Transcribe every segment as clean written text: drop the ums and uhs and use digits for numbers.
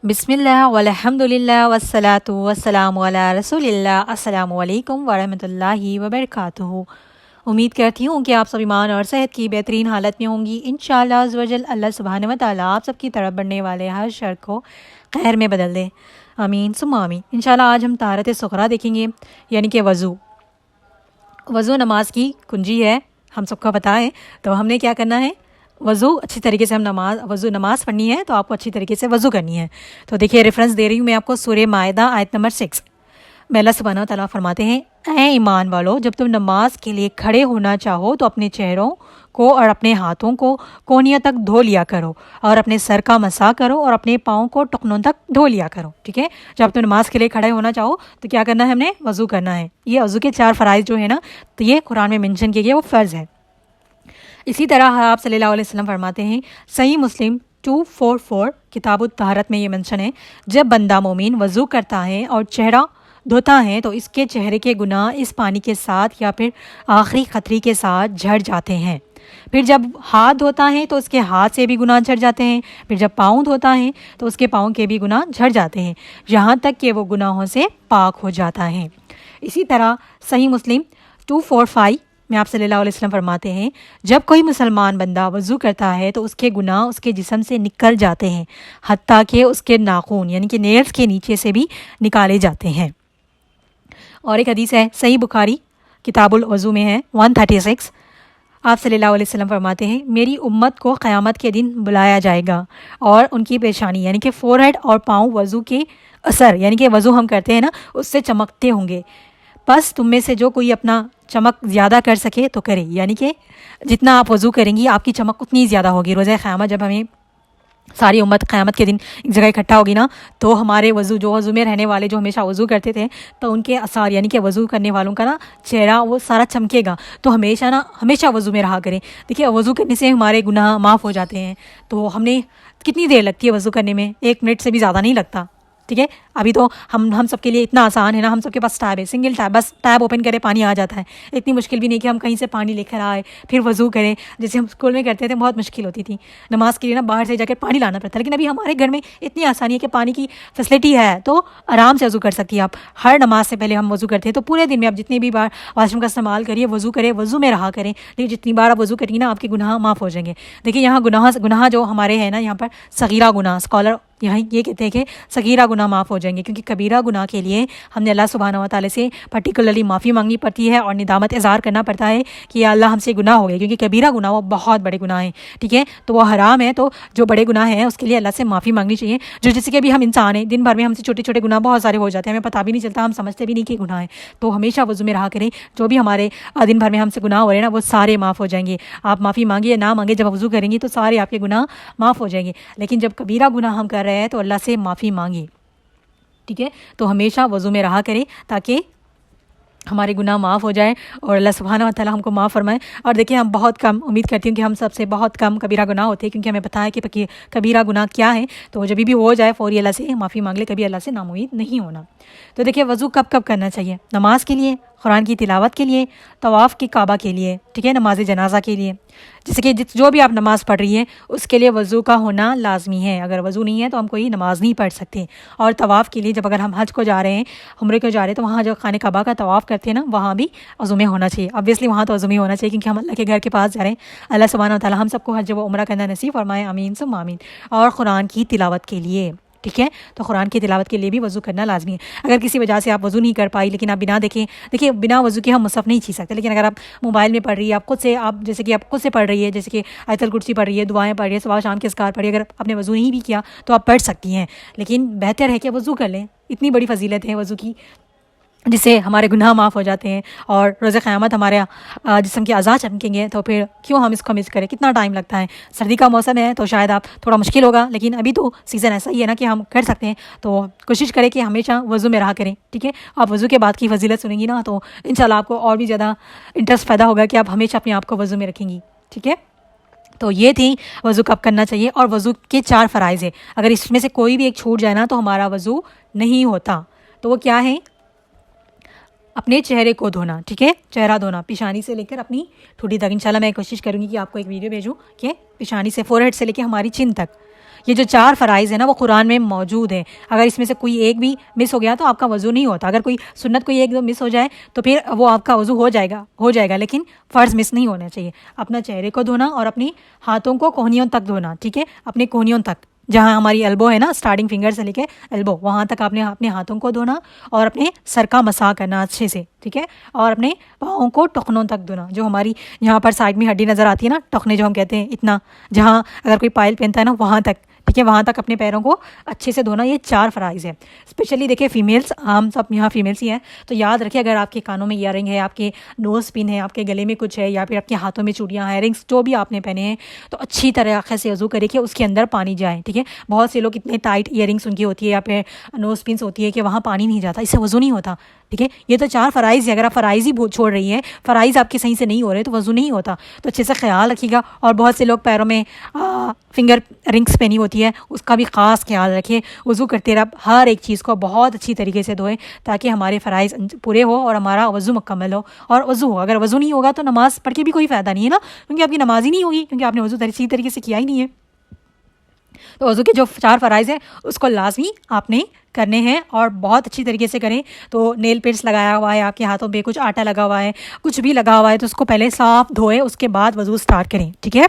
बिस्मिल्लाह वल्हम्दुलिल्लाह वस्सलातु वस्सलामु अला रसूलिल्लाह। अस्सलामु अलैकुम वरहमतुल्लाहि वबरकातुहू। उम्मीद करती हूँ कि आप सब ईमान और सेहत की बेहतरीन हालत में होंगी। इंशाअल्लाह अज़्ज़ वजल अल्लाह सुब्हानहू व तआला आप सबकी तरफ बढ़ने वाले हर शर को खैर में बदल दे। आमीन सुम्मा आमीन। इंशाअल्लाह आज हम ताहरत सुग़रा देखेंगे, यानी कि वज़ू। वज़ू नमाज की कुंजी है, हम सबको पता है। तो हमने क्या करना है, वज़ू अच्छी तरीके से हम नमाज पढ़नी है तो आपको अच्छी तरीके से वज़ू करनी है। तो देखिए रेफरेंस दे रही हूँ मैं आपको, सूरह माइदा आयत नंबर 6 में अल्लाह सुब्हानहू व तआला फरमाते हैं, ऐ ईमान वालों, जब तुम नमाज के लिए खड़े होना चाहो तो अपने चेहरों को और अपने हाथों को कोहनियों तक धो लिया करो और अपने सर का मसा करो और अपने पाँव को टखनों तक धो लिया करो। ठीक है, जब तुम नमाज के लिए खड़े होना चाहो तो क्या करना है, हमने वज़ू करना है। ये वज़ू के 4 फ़राइज़ जो है ना, तो ये कुरान में मेंशन किए गए, वो फ़र्ज़ है। इसी तरह आप सल्लल्लाहु अलैहि वसल्लम फरमाते हैं, सही मुस्लिम 244 किताबुत तहरत में ये मेंशन है, जब बंदा मोमिन वज़ू करता है और चेहरा धोता है तो इसके चेहरे के गुनाह इस पानी के साथ या फिर आखिरी खतरी के साथ झड़ जाते हैं। फिर जब हाथ धोता है तो उसके हाथ से भी गुनाह झड़ जाते हैं। फिर जब पाँव धोता है तो उसके पाँव के भी गुनाह झड़ जाते हैं, यहाँ तक कि वो गुनाहों से पाक हो जाता है। इसी तरह सही मुस्लिम 245 में आप सल्लल्लाहु अलैहि वसल्लम फरमाते हैं, जब कोई मुसलमान बंदा वज़ू करता है तो उसके गुनाह उसके जिस्म से निकल जाते हैं, हत्ता कि उसके नाखून यानी कि नेल्स के नीचे से भी निकाले जाते हैं। और एक हदीस है, सही बुखारी किताबुल वज़ू में है 136, आप सल्लल्लाहु अलैहि वसल्लम फरमाते हैं, मेरी उम्मत को क़यामत के दिन बुलाया जाएगा और उनकी पेशानी यानी कि फ़ोरहेड और पाँव वज़ू के असर यानी कि वज़ू हम करते हैं ना, उससे चमकते होंगे। बस तुम में से जो कोई अपना चमक ज़्यादा कर सके तो करे, यानी कि जितना आप वज़ू करेंगी आपकी चमक उतनी ज़्यादा होगी। रोज़े क़यामत जब हमें सारी उम्मत क़यामत के दिन एक जगह इकट्ठा होगी ना, तो हमारे वज़ू में रहने वाले जो हमेशा वज़ू करते थे, तो उनके आसार यानी कि वज़ू करने वालों का ना चेहरा वो सारा चमकेगा। तो हमेशा वज़ू में रहा करें। देखिए वज़ू करने से हमारे गुनाह माफ़ हो जाते हैं। तो हमने कितनी देर लगती है वज़ू करने में, 1 मिनट से भी ज़्यादा नहीं लगता। ठीक है, अभी तो हम सबके लिए इतना आसान है ना, हम सबके पास टैब है, सिंगल टैब, बस टैब ओपन करें पानी आ जाता है। इतनी मुश्किल भी नहीं कि हम कहीं से पानी लेकर आए फिर वज़ू करें, जैसे हम स्कूल में करते थे, बहुत मुश्किल होती थी। नमाज के लिए ना बाहर से जाकर पानी लाना पड़ता है, लेकिन अभी हमारे घर में इतनी आसानी है कि पानी की फैसिलिटी है, तो आराम से वज़ू कर सकती है आप। हर नमाज से पहले हम वज़ू करते हैं, तो पूरे दिन में आप जितनी भी बार वाशरूम का इस्तेमाल करिए, वज़ू करें, वज़ू में रहा करें। लेकिन जितनी बार आप वज़ू करेंगे ना, आपके गुनाह माफ़ हो जाएंगे। देखिए यहाँ गुनाह जो हमारे हैं ना, यहाँ पर सगीरा गुनाह, स्कॉलर यहाँ ये कहते हैं कि सगीरा गुनाह माफ़ हो जाएंगे, क्योंकि कबीरा गुनाह के लिए हमने अल्लाह सुब्हानहू व तआला से पर्टिकुलरली माफ़ी मांगनी पड़ती है और निदामत इज़हार करना पड़ता है कि या अल्लाह हमसे गुनाह हो गया, क्योंकि कबीरा गुनाह वो बहुत बड़े गुनाह हैं। ठीक है, तो वो हराम है, तो जो बड़े गुनाह हैं उसके लिए अल्लाह से माफ़ी मांगनी चाहिए। जो जैसे कि अभी हम इंसान हैं, दिन भर में हमसे छोटे छोटे गुनाह बहुत सारे हो जाते हैं, हमें पता भी नहीं चलता, हम समझते भी नहीं कि गुनाह है। तो हमेशा वज़ू में रहा करें, जो भी हमारे दिन भर में हमसे गुनाह हो रहे हैं ना, वो सारे माफ़ हो जाएंगे। आप माफ़ी मांगिए ना मांगे, जब वज़ू करेंगी तो सारे आपके गुनाह माफ़ हो जाएंगे। लेकिन जब कबीरा गुनाह हम कर रहे हैं तो अल्लाह से माफ़ी मांगी। ठीक है, तो हमेशा वज़ू में रहा करें ताकि हमारे गुनाह माफ़ हो जाए और अल्लाह सुब्हानहू व तआला हमको माफ़ फरमाए। और देखिए हम बहुत कम, उम्मीद करती हूँ कि हम सबसे बहुत कम कबीरा गुनाह होते हैं, क्योंकि हमें पता है कि कबीरा गुनाह क्या है। तो जब भी हो जाए फ़ौरी अल्लाह से माफ़ी मांग ले, कभी अल्लाह से नाउम्मीद नहीं होना। तो देखिए वज़ू कब कब करना चाहिए, नमाज के लिए, कुरान की तिलावत के लिए, तवाफ़ की काबा के लिए, ठीक है, नमाज जनाजा के लिए। जैसे कि जो भी आप नमाज़ पढ़ रही हैं उसके लिए वज़ू का होना लाजमी है। अगर वज़ू नहीं है तो हम कोई नमाज़ नहीं पढ़ सकते। और तवाफ़ के लिए, जब अगर हम हज को जा रहे हैं, उम्रे को जा रहे हैं, तो वहाँ जो खाने काबा का तवाफ़ करते हैं ना, वहाँ भी वज़ू में होना चाहिए। ऑब्वियसली वहाँ तो वज़ू में होना चाहिए, क्योंकि हम अल्लाह के घर के पास जा रहे हैं। अल्लाह सुब्हानहू व तआला हम सबको हज व उम्रा करना नसीब फरमाए, आमीन सुम्मा आमीन। और कुरान की तिलावत के लिए, ठीक है, तो कुरान की तिलावत के लिए भी वज़ू करना लाजमी है। अगर किसी वजह से आप वज़ू नहीं कर पाई, लेकिन आप बिना देखें, देखिए बिना वज़ू के हम मुसहफ़ नहीं छीन सकते, लेकिन अगर आप मोबाइल में पढ़ रही है, आप खुद से, आप जैसे कि आप खुद से पढ़ रही है, जैसे कि आयतुल कुर्सी पढ़ रही है, दुआएं पढ़ रही है, सुबह शाम के अस्कार पढ़ रही है, अगर आपने वज़ू नहीं भी किया तो आप पढ़ सकती हैं। लेकिन बेहतर है कि वज़ू कर लें, इतनी बड़ी फजीलत है वज़ू की, जिससे हमारे गुनाह माफ़ हो जाते हैं और रोज़े क़यामत हमारे जिस्म के अज़ा चमकेंगे। तो फिर क्यों हम इसको मिस करें, कितना टाइम लगता है। सर्दी का मौसम है तो शायद आप थोड़ा मुश्किल होगा, लेकिन अभी तो सीज़न ऐसा ही है ना कि हम कर सकते हैं। तो कोशिश करें कि हमेशा वज़ू में रहा करें। ठीक है, आप वज़ू के बाद की फजीलत सुनेंगी ना, तो इंशाल्लाह आपको और भी ज़्यादा इंटरेस्ट पैदा होगा कि आप हमेशा अपने आप को वज़ू में रखेंगी। ठीक है, तो ये थी वज़ू कब करना चाहिए। और वज़ू के 4 फ़राइज़ है, अगर इसमें से कोई भी एक छूट जाए ना तो हमारा वज़ू नहीं होता। तो वो क्या है, अपने चेहरे को धोना। ठीक है, चेहरा धोना पिशानी से लेकर अपनी ठुड्डी तक। इंशाल्लाह मैं कोशिश करूँगी कि आपको एक वीडियो भेजूँ कि पिशानी से, फोरहेड से लेकर हमारी चिन तक, ये जो 4 फ़राइज़ है ना वो कुरान में मौजूद है। अगर इसमें से कोई एक भी मिस हो गया तो आपका वज़ू नहीं होता। अगर कोई सुन्नत कोई एक दो मिस हो जाए तो फिर वो आपका वज़ू हो जाएगा, लेकिन फ़र्ज़ मिस नहीं होना चाहिए। अपना चेहरे को धोना और अपनी हाथों को कोहनियों तक धोना, ठीक है, अपने कोहनियों तक, जहाँ हमारी एल्बो है ना, स्टार्टिंग फिंगर से लेके एल्बो वहाँ तक आपने अपने हाथों को धोना और अपने सर का मसाज करना अच्छे से, ठीक है, और अपने पाँव को टखनों तक धोना। जो हमारी यहाँ पर साइड में हड्डी नज़र आती है ना, टखने जो हम कहते हैं, इतना, जहाँ अगर कोई पायल पहनता है ना वहाँ तक, ठीक है, वहाँ तक अपने पैरों को अच्छे से धोना। ये 4 फ़राइज़ है। स्पेशली देखिए फीमेल्स, हम सब यहाँ फीमेल्स ही हैं, तो याद रखिए अगर आपके कानों में ईयरिंग है, आपके नोज़ पिन है, आपके गले में कुछ है, या फिर आपके हाथों में चूड़ियाँ हैं, रिंग्स जो भी आपने पहने हैं, तो अच्छी तरह से वज़ू करिए कि उसके अंदर पानी जाए, ठीक है। बहुत से लोग इतने टाइट ईयरिंग्स उनकी होती है या फिर नोज़ पिन्स होती है कि वहाँ पानी नहीं जाता, इससे वज़ू नहीं होता, ठीक है। ये तो 4 फ़राइज़ है। अगर आप फ़राइज़ ही छोड़ रही है, फ़राइज़ आपके सही से नहीं हो रहे तो वज़ू नहीं होता। तो अच्छे से ख्याल रखिएगा। और बहुत से लोग पैरों में फिंगर रिंग्स पहनी होती है, उसका भी ख़ास ख्याल रखिए। वज़ू करते रह हर एक चीज़ को बहुत अच्छी तरीके से धोएं ताकि हमारे फ़राइज़ पूरे हो और हमारा वज़ू मुकम्मल हो और वज़ू हो। अगर वज़ू नहीं होगा तो नमाज़ पढ़ के भी कोई फ़ायदा नहीं है ना, क्योंकि आपकी नमाज ही नहीं होगी, क्योंकि आपने वज़ू सही तरीके से किया ही नहीं है। तो वज़ू के जो 4 फ़राइज़ हैं उसको लाज़मी आपने करने हैं और बहुत अच्छी तरीके से करें। तो नेल पेंट्स लगाया हुआ है, आपके हाथों पे कुछ आटा लगा हुआ है, कुछ भी लगा हुआ है, तो उसको पहले साफ़ धोएं, उसके बाद वज़ू स्टार्ट करें, ठीक है।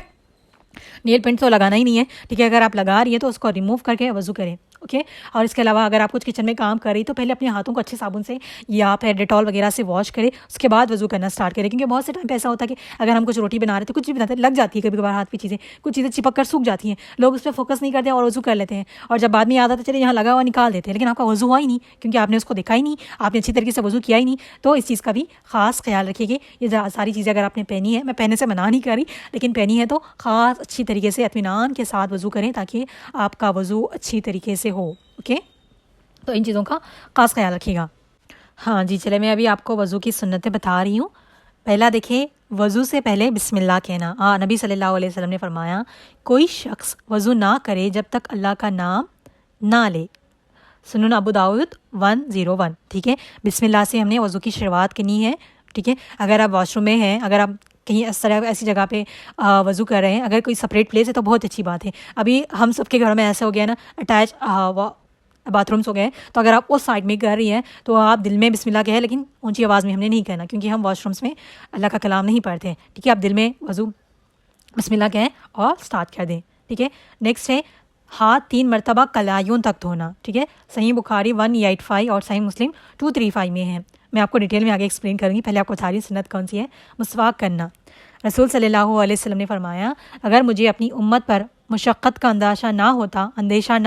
नेल पेंट तो लगाना ही नहीं है, ठीक है। अगर आप लगा रही है तो उसको रिमूव करके वज़ू करें, ओके। और इसके अलावा अगर आप कुछ किचन में काम कर रही तो पहले अपने हाथों को अच्छे साबुन से या फिर डेटॉल वगैरह से वॉश करें, उसके बाद वज़ू करना स्टार्ट करें। क्योंकि बहुत से टाइम पे ऐसा होता है कि अगर हम कुछ रोटी बना रहे तो कुछ भी बनाते लग जाती है कभी कभार हाथ पे चीज़ें, कुछ चीज़ें चिपक कर सूख जाती हैं, लोग उस पर फोकस नहीं करते और वज़ू कर लेते हैं, और जब बाद में याद आता है चलिए यहाँ लगा हुआ निकाल देते हैं, लेकिन आपका वज़ू हुआ ही नहीं क्योंकि आपने उसको देखा ही नहीं, आपने अच्छी तरीके से वज़ू किया ही नहीं। तो इस चीज़ का भी ख़ास ख्याल रखिए। ये सारी चीज़ें अगर आपने पहनी है, मैं पहनने से मना नहीं कर रही, लेकिन पहनी है तो ख़ास अच्छी तरीके से इत्मीनान के साथ वज़ू करें ताकि आपका वज़ू अच्छी तरीके से हो, ओके। तो इन चीज़ों का ख़ास ख्याल रखिएगा। हाँ जी, चले मैं अभी आपको वज़ू की सुन्नतें बता रही हूँ। पहला देखिए, वज़ू से पहले बिस्मिल्लाह कहना। नबी सल्लल्लाहु अलैहि वसल्लम ने फरमाया, कोई शख्स वज़ू ना करे जब तक अल्लाह का नाम ना ले। सुनन अबू दाऊद 101, ठीक है। बिस्मिल्लाह से हमने वज़ू की शुरुआत करनी है, ठीक है। अगर आप वॉशरूम में हैं, अगर आप कहीं इस तरह ऐसी जगह पे वज़ू कर रहे हैं, अगर कोई सेपरेट प्लेस है तो बहुत अच्छी बात है। अभी हम सबके घर में ऐसा हो गया ना, अटैच बाथरूम्स हो गए, तो अगर आप उस साइड में कर रही हैं तो आप दिल में बिस्मिल्लाह कहें, लेकिन ऊंची आवाज़ में हमने नहीं कहना क्योंकि हम वॉशरूम्स में अल्लाह का कलाम नहीं पढ़ते हैं, ठीक है। आप दिल में वज़ू बिस्मिल्लाह कहें और स्टार्ट कर दें, ठीक है। नेक्स्ट है हाथ 3 मरतबा कलाइयों तक धोना, ठीक है। सही बुखारी 185 और सही मुस्लिम 235 में है। मैं आपको डिटेल में आगे एक्सप्लेन करूँगी, पहले आपको सारी सुन्नत कौन सी है। मुस्वाक करना, रसूल सल्लल्लाहु अलैहि वसल्लम ने फरमाया, अगर मुझे अपनी उम्मत पर मुशक्क़त का अंदेशा ना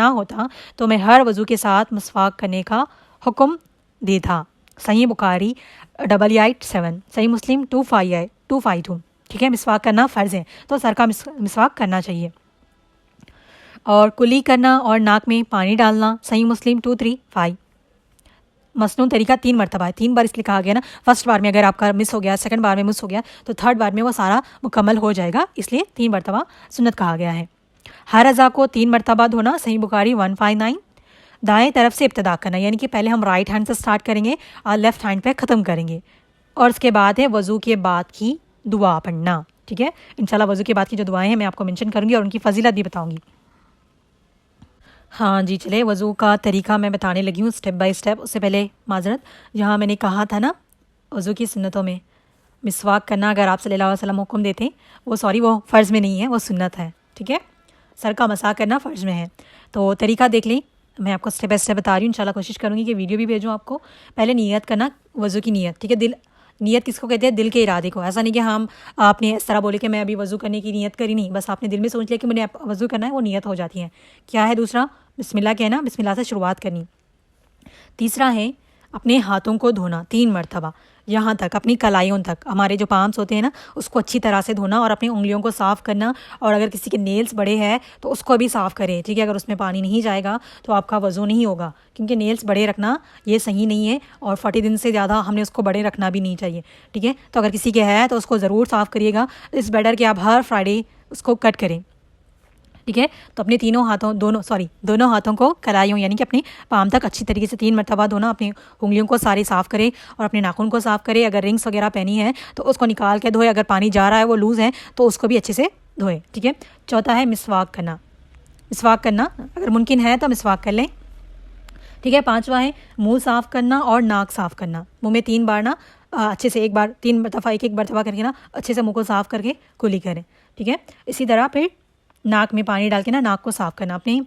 होता तो मैं हर वज़ू के साथ मुस्वाक करने का हुक्म देता। सही बुखारी 887, सही मुस्लिम 252, ठीक है। मिसवाक करना फ़र्ज़ है तो सर का मिसवाक करना चाहिए। और कुली करना और नाक में पानी डालना, सही मुस्लिम 235। मसनून तरीका 3 मरतबा है, 3 बार इसलिए कहा गया ना, फर्स्ट बार में अगर आपका मिस हो गया, सेकंड बार में मिस हो गया तो थर्ड बार में वो सारा मुकम्मल हो जाएगा, इसलिए 3 मरतबा सुन्नत कहा गया है। हर अज़ा को 3 मरतबा धोना, सही बुखारी 159। दाएं तरफ से इब्तदा करना, यानी कि पहले हम राइट हैंड से स्टार्ट करेंगे और लेफ़्ट हैंड पे ख़त्म करेंगे। और उसके बाद है वज़ू के बाद की दुआ पढ़ना, ठीक है। इंशाल्लाह वज़ू के बाद की जो दुआएं हैं मैं आपको मेंशन करूँगी और उनकी फजीलत भी बताऊँगी। हाँ जी, चले वज़ू का तरीका मैं बताने लगी हूँ स्टेप बाय स्टेप। उससे पहले माज़रत, जहाँ मैंने कहा था ना वज़ू की सुन्नतों में मिसवाक करना, अगर आप सल्लल्लाहु अलैहि वसल्लम हुक्म देते वो वो फ़र्ज़ में नहीं है, वो सुन्नत है, ठीक है। सर का मसा करना फ़र्ज़ में है। तो तरीका देख लें, मैं आपको स्टेप बाय स्टेप बता रही हूँ। इंशाल्लाह कोशिश करूँगी कि वीडियो भी भेजूँ आपको। पहले नियत करना, वज़ू की नियत, ठीक है। दिल नियत किसको कहते हैं? दिल के इरादे को। ऐसा नहीं कि हम आपने इस तरह बोले कि मैं अभी वज़ू करने की नियत करी, नहीं, बस आपने दिल में सोच लिया कि मुझे वज़ू करना है, वो नियत हो जाती है। क्या है दूसरा? बिस्मिल्लाह कहना, बिस्मिल्लाह से शुरुआत करनी। तीसरा है अपने हाथों को धोना 3 मरतबा, यहाँ तक अपनी कलाइयों तक, हमारे जो पाम्स होते हैं ना उसको अच्छी तरह से धोना और अपनी उंगलियों को साफ़ करना। और अगर किसी के नेल्स बड़े हैं तो उसको भी साफ़ करें, ठीक है। अगर उसमें पानी नहीं जाएगा तो आपका वज़ू नहीं होगा, क्योंकि नेल्स बड़े रखना ये सही नहीं है और 40 दिन से ज़्यादा हमने उसको बड़े रखना भी नहीं चाहिए, ठीक है। तो अगर किसी के है तो उसको ज़रूर साफ़ करिएगा। इस बेटर कि आप हर फ्राइडे उसको कट करें, ठीक है। तो अपने दोनों हाथों को कलाइयों यानी कि अपने पाम तक अच्छी तरीके से 3 मरतबा धोना। अपनी उंगलियों को सारी साफ़ करें और अपने नाखून को साफ़ करें। अगर रिंग्स वगैरह पहनी है तो उसको निकाल के धोए, अगर पानी जा रहा है वो लूज़ है तो उसको भी अच्छे से धोए, ठीक है। चौथा है मिसवाक करना। मिसवाक करना, अगर मुमकिन है तो मिसवाक कर लें। ठीक है। 5वां है मुंह साफ़ करना और नाक साफ़ करना। मुंह में 3 बार ना अच्छे से 1 बार 3 दफ़ा एक मरतबा करके ना अच्छे से मुंह को साफ़ करके कुली करें। ठीक है। इसी तरह फिर नाक में पानी डाल के ना नाक को साफ़ करना अपनी।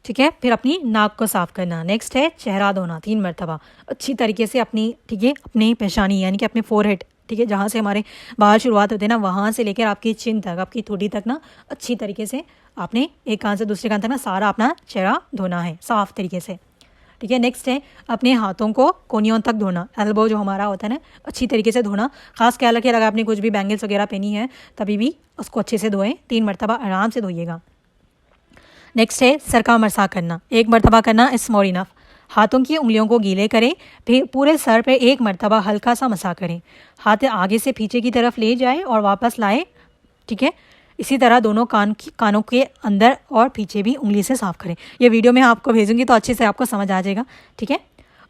ठीक है। फिर अपनी नाक को साफ़ करना। नेक्स्ट है चेहरा धोना 3 मरतबा अच्छी तरीके से अपनी। ठीक है। अपनी पेशानी यानी कि अपने फोरहेड, ठीक है, जहाँ से हमारे बाल शुरुआत होते हैं ना वहाँ से लेकर आपकी चिन तक, आपकी ठोड़ी तक ना अच्छी तरीके से आपने एक कान से दूसरे कान तक ना सारा अपना चेहरा धोना है साफ़ तरीके से। ठीक है। नेक्स्ट है अपने हाथों को कोनियों तक धोना, एल्बो जो हमारा होता है ना अच्छी तरीके से धोना। खास ख्याल रखिए अगर आपने कुछ भी बैंगल्स वगैरह पहनी है तभी भी उसको अच्छे से धोएं। 3 मरतबा आराम से धोइएगा। नेक्स्ट है सर का मसा करना, 1 मरतबा करना इस मोर इनफ। हाथों की उंगलियों को गीले करें, फिर पूरे सर पे 1 मरतबा हल्का सा मसा करें। हाथ आगे से पीछे की तरफ ले जाए और वापस लाए। ठीक है। इसी तरह दोनों कानों के अंदर और पीछे भी उंगली से साफ़ करें। ये वीडियो मैं आपको भेजूंगी तो अच्छे से आपको समझ आ जाएगा। ठीक है।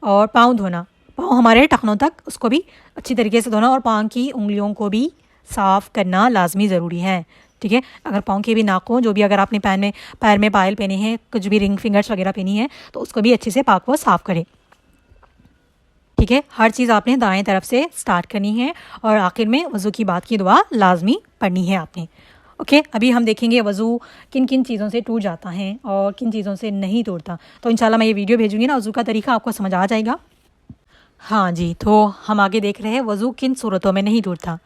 और पाँव धोना, पाँव हमारे टखनों तक उसको भी अच्छी तरीके से धोना और पाँव की उंगलियों को भी साफ़ करना लाजमी ज़रूरी है। ठीक है। अगर पाँव के भी नाखून जो भी अगर आपने पैर में पायल पहने हैं, कुछ भी रिंग फिंगर्स वगैरह पहनी है तो उसको भी अच्छे से पाक को साफ़ करें। ठीक है। हर चीज़ आपने दाएं तरफ से स्टार्ट करनी है और आखिर में वज़ू की बात की दुआ लाजमी पढ़नी है आपने। ओके। अभी हम देखेंगे वज़ू किन किन चीज़ों से टूट जाता है और किन चीज़ों से नहीं टूटता। तो इंशाल्लाह मैं ये वीडियो भेजूंगी ना, वज़ू का तरीका आपको समझ आ जाएगा। हाँ जी, तो हम आगे देख रहे हैं वज़ू किन सूरतों में नहीं टूटता।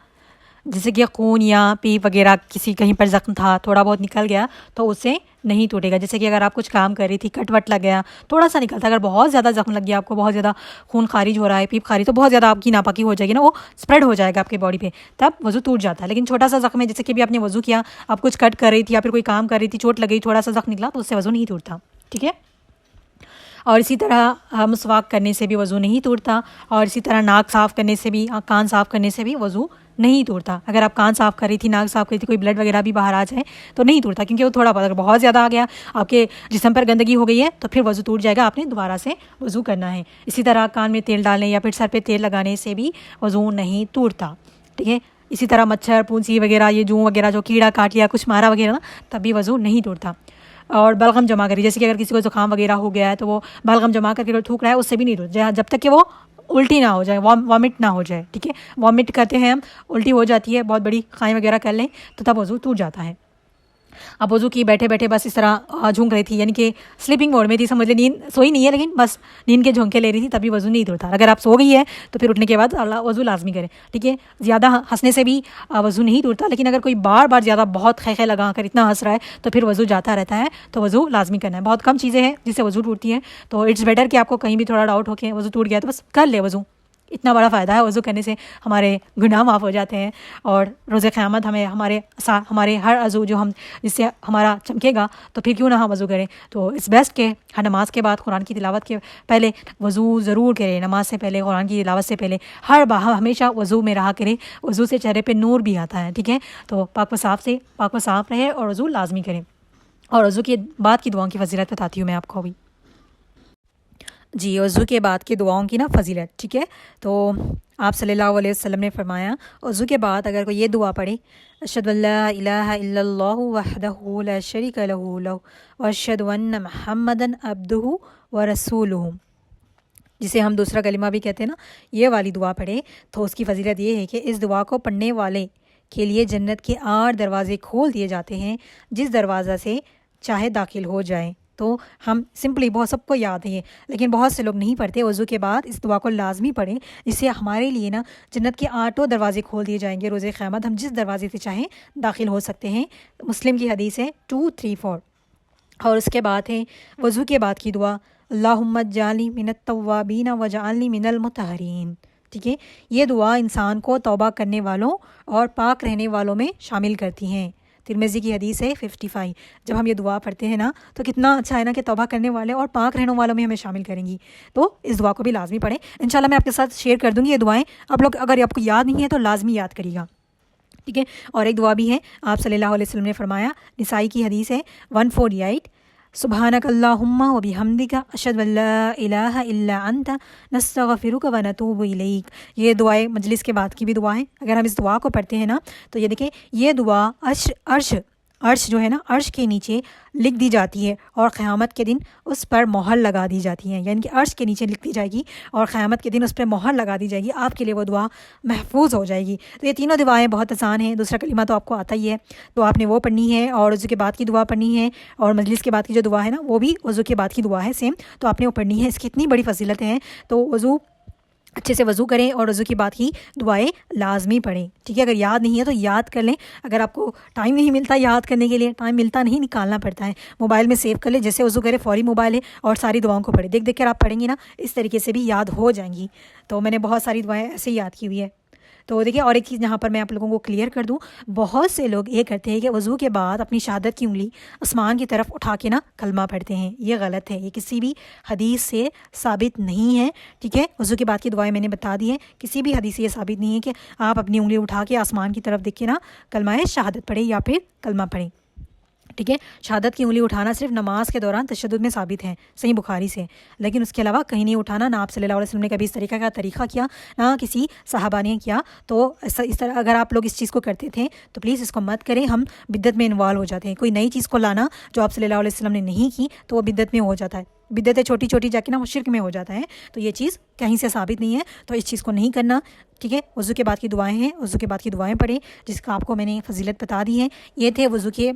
जैसे कि खून या पीप वगैरह किसी कहीं पर ज़ख्म था, थोड़ा बहुत निकल गया तो उससे नहीं टूटेगा। जैसे कि अगर आप कुछ काम कर रही थी, कट वट लग गया, थोड़ा सा निकलता, अगर बहुत ज़्यादा ज़ख्म लग गया, आपको बहुत ज़्यादा खून खारिज हो रहा है, पीप खारिज, तो बहुत ज़्यादा आपकी नापाकी हो जाएगी ना, वो स्प्रेड हो जाएगा आपकी बॉडी पे, तब वज़ू टूट जाता है। लेकिन छोटा सा ज़ख्म है, जैसे कि अभी आपने वज़ू किया, आप कुछ कट कर रही थी या फिर कोई काम कर रही थी, चोट लग गई, थोड़ा सा ज़ख्म निकला तो उससे वज़ू नहीं टूटता। ठीक है। और इसी तरह मसवाक करने से भी वज़ू नहीं टूटता और इसी तरह नाक साफ़ करने से भी, कान साफ़ करने से भी वज़ू नहीं टूटता। अगर आप कान साफ़ कर रही थी, नाक साफ़ कर रही थी, कोई ब्लड वगैरह भी बाहर आ जाए तो नहीं टूटता, क्योंकि वो थोड़ा बहुत, अगर बहुत ज़्यादा आ गया, आपके जिस्म पर गंदगी हो गई है तो फिर वज़ू टूट जाएगा, आपने दोबारा से वज़ू करना है। इसी तरह कान में तेल डालने या फिर सर पर तेल लगाने से भी वज़ू नहीं टूटता। ठीक है। इसी तरह मच्छर, पूंछी वगैरह, ये जूं वगैरह जो कीड़ा काट लिया, कुछ मारा वगैरह ना, तब भी वज़ू नहीं टूटता। और बलगम जमा करिए, जैसे कि अगर किसी को ज़ुकाम वगैरह हो गया है तो वो बलगम जमा करके अगर थूक रहा है उससे भी नहीं टूट जाए, जब तक कि वो उल्टी ना हो जाए, वॉमिट ना हो जाए। ठीक है। वॉमिट करते हैं हम, उल्टी हो जाती है, बहुत बड़ी खाएँ वगैरह कर लें तो तब वज़ू टूट जाता है। अब वज़ू की बैठे बैठे बस इस तरह झूंक रही थी, यानी कि स्लीपिंग मोड में थी, समझ ले, नींद सोई नहीं है लेकिन बस नींद के झोंके ले रही थी, तभी वज़ू नहीं टूटता। अगर आप सो गई है तो फिर उठने के बाद वज़ू लाजमी करें। ठीक है। ज़्यादा हंसने से भी वज़ू नहीं टूटता, लेकिन अगर कोई बार बार ज़्यादा बहुत खे लगा कर इतना हंस रहा है तो फिर वज़ू जाता रहता है, तो वज़ू लाजमी करना है। बहुत कम चीज़ें हैं जिससे वज़ू टूटती हैं, तो इट्स बेटर कि आपको कहीं भी थोड़ा डाउट हो के वज़ू टूट गया तो बस कर ले वज़ू। इतना बड़ा फ़ायदा है वज़ू करने से, हमारे गुनाह माफ़ हो जाते हैं और रोज़े क़यामत हमें हमारे हर अज़ू जो हम जिससे हमारा चमकेगा, तो फिर क्यों ना हम वज़ू करें। तो इट्स बेस्ट के हर नमाज के बाद कुरान की तिलावत के पहले वज़ू ज़रूर करें। नमाज से पहले, कुरान की तिलावत से पहले हर बार हमेशा वज़ू में रहा करें। वज़ू से चेहरे पर नूर भी आता है। ठीक है। तो पाक व साफ़ रहे और वज़ू लाजमी करें। और वज़ू के बाद की दुआओं की फजीलत बताती हूँ मैं आपको अभी। जी, वज़ू के बाद की दुआओं की ना फजीलत। ठीक है। तो आप सल्लल्लाहु अलैहि वसल्लम ने फरमाया, वज़ू के बाद अगर कोई ये दुआ पढ़े, अशहदु अल्ला इलाहा इल्लल्लाहु वहदहु ला शरीका लहू व अशहदु अन्न मुहम्मदन अब्दुहु व रसूलुहु, जिसे हम दूसरा कलिमा भी कहते हैं ना, ये वाली दुआ पढ़े तो उसकी फजीलत ये है कि इस दुआ को पढ़ने वाले के लिए जन्नत के 8 दरवाज़े खोल दिए जाते हैं, जिस दरवाज़ा से चाहे दाखिल हो जाए। तो हम सिंपली, बहुत सबको याद है ये, लेकिन बहुत से लोग नहीं पढ़ते। वज़ू के बाद इस दुआ को लाजमी पढ़ें, जिससे हमारे लिए ना जन्नत के 8 दरवाज़े खोल दिए जाएंगे। रोज़े क़यामत हम जिस दरवाज़े से चाहें दाखिल हो सकते हैं। मुस्लिम की हदीस है 234। और उसके बाद है वज़ू के बाद की दुआ, अल्लाहुम्मा जाली मिनत तव्वाबीन व जालनी मिनल मुतहरीन। ठीक है। ये दुआ इंसान को तौबा करने वालों और पाक रहने वालों में शामिल करती हैं। तिरमिज़ी की हदीस है 55। जब हम ये दुआ पढ़ते हैं ना तो कितना अच्छा है ना कि तौबा करने वाले और पाक रहने वालों में हमें शामिल करेंगी। तो इस दुआ को भी लाजमी पढ़ें। इंशाल्लाह मैं आपके साथ शेयर कर दूँगी ये दुआएं, आप लोग अगर आपको याद नहीं है तो लाजमी याद करिएगा। ठीक है। और एक दुआ भी है, आप सल्लल्लाहु अलैहि वसल्लम ने फरमाया, निसाई की हदीस है 148, सुबहानक अल्लाहुम्मा व बिहम्दिका अशहदु अल्ला इलाहा इल्ला अंता नस्तगफिरुका व नतूबु इलैक। ये दुआएं मजलिस के बाद की भी दुआ है। अगर हम इस दुआ को पढ़ते हैं ना तो ये देखें, ये दुआ अर्श अर्श जो है ना, अर्श के नीचे लिख दी जाती है और क़यामत के दिन उस पर मोहर लगा दी जाती है। यानी कि अर्श के नीचे लिख दी जाएगी और क़यामत के दिन उस पर मोहर लगा दी जाएगी, आपके लिए वो दुआ महफूज हो जाएगी। तो ये तीनों दुआएं बहुत आसान हैं। दूसरा कलिमा तो आपको आता ही है, तो आपने वो पढ़नी है और वज़ू के बाद की दुआ पढ़नी है, और मजलिस के बाद की जो दुआ है ना वो भी वज़ू के बाद की दुआ है सेम, तो आपने वो पढ़नी है। इसकी इतनी बड़ी फजीलतें हैं, तो वज़ू अच्छे से वज़ू करें और वज़ू की बात की दुआएं लाजमी पढ़ें, ठीक है। अगर याद नहीं है तो याद कर लें, अगर आपको टाइम नहीं मिलता याद करने के लिए, टाइम मिलता नहीं, निकालना पड़ता है, मोबाइल में सेव कर लें, जैसे वज़ू करें फ़ौरी मोबाइल है और सारी दुआओं को पढ़ें। देख देख कर आप पढ़ेंगी ना, इस तरीके से भी याद हो जाएंगी। तो मैंने बहुत सारी दुआएँ ऐसे ही याद की हुई है। तो देखिए, और एक चीज़ यहाँ पर मैं आप लोगों को क्लियर कर दूँ, बहुत से लोग ये करते हैं कि वज़ू के बाद अपनी शहादत की उंगली आसमान की तरफ उठा के ना कलमा पढ़ते हैं। ये गलत है, ये किसी भी हदीस से साबित नहीं है, ठीक है। वज़ू के बाद की दुआएं मैंने बता दी है, किसी भी हदीस से ये साबित नहीं है कि आप अपनी उंगली उठा के आसमान की तरफ देख के ना कलमा शहादत पढ़ें या फिर कलमा पढ़ें, ठीक है। शहादत की उंगली उठाना सिर्फ नमाज के दौरान तशद्दुद में साबित है, सही बुखारी से, लेकिन उसके अलावा कहीं नहीं उठाना। ना आप सल्लल्लाहु अलैहि वसल्लम ने कभी इस तरीक़ा का तरीक़ा किया, ना किसी सहाबा ने किया। तो इस तरह अगर आप लोग इस चीज़ को करते थे तो प्लीज़ इसको मत करें, हम बिद्दत में इन्वॉल्व हो जाते हैं। कोई नई चीज़ को लाना जो आप सल्लल्लाहु अलैहि वसल्लम ने नहीं की तो वो बिद्दत में हो जाता है, बिद्दतें छोटी छोटी जाके ना वो शिर्क में हो जाता है। तो ये चीज़ कहीं से साबित नहीं है, तो इस चीज़ को नहीं करना, ठीक है। वज़ू के बाद की दुआएं हैं, वज़ू के बाद की दुआएं पढ़ें, जिसका आपको मैंने फजीलत बता दी है। ये थे वज़ू के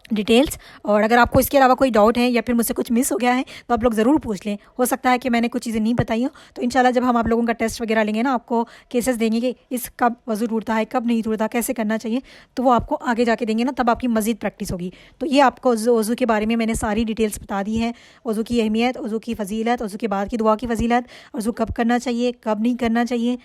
डिटेल्स, और अगर आपको इसके अलावा कोई डाउट है या फिर मुझसे कुछ मिस हो गया है तो आप लोग ज़रूर पूछ लें। हो सकता है कि मैंने कुछ चीज़ें नहीं बताई हो, तो इंशाल्लाह जब हम आप लोगों का टेस्ट वगैरह लेंगे ना, आपको केसेस देंगे कि इस कब वज़ू टूटता है, कब नहीं टूटता, कैसे करना चाहिए, तो वो आपको आगे जाके देंगे ना, तब आपकी मज़ीद प्रैक्टिस होगी। तो ये आपको वज़ू के बारे में मैंने सारी डिटेल्स बता दी है, वज़ू की अहमियत, वज़ू की फ़जीलत, वज़ू के बाद की दुआ की फ़जीलत, वज़ू कब करना चाहिए, कब नहीं करना चाहिए,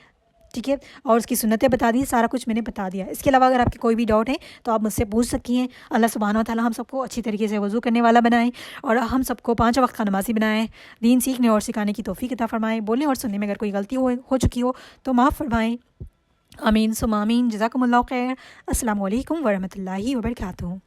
ठीक है, और उसकी सुन्नतें बता दी, सारा कुछ मैंने बता दिया। इसके अलावा अगर आपके कोई भी डाउट है तो आप मुझसे पूछ सकती हैं। अल्लाह सुब्हानहू व तआला हम सबको अच्छी तरीके से वज़ू करने वाला बनाए और हम सबको 5 वक्त का नमाज़ी बनाए, दीन सीखने और सिखाने की तौफ़ीक अता फ़रमाए। बोलने और सुनने में अगर कोई गलती हो चुकी हो तो माफ़ फ़रमाएँ। आमीन सुम्मा आमीन। जज़ाकुमुल्लाहु खैर। अस्सलामु अलैकुम व रहमतुल्लाहि व बरकातुहू।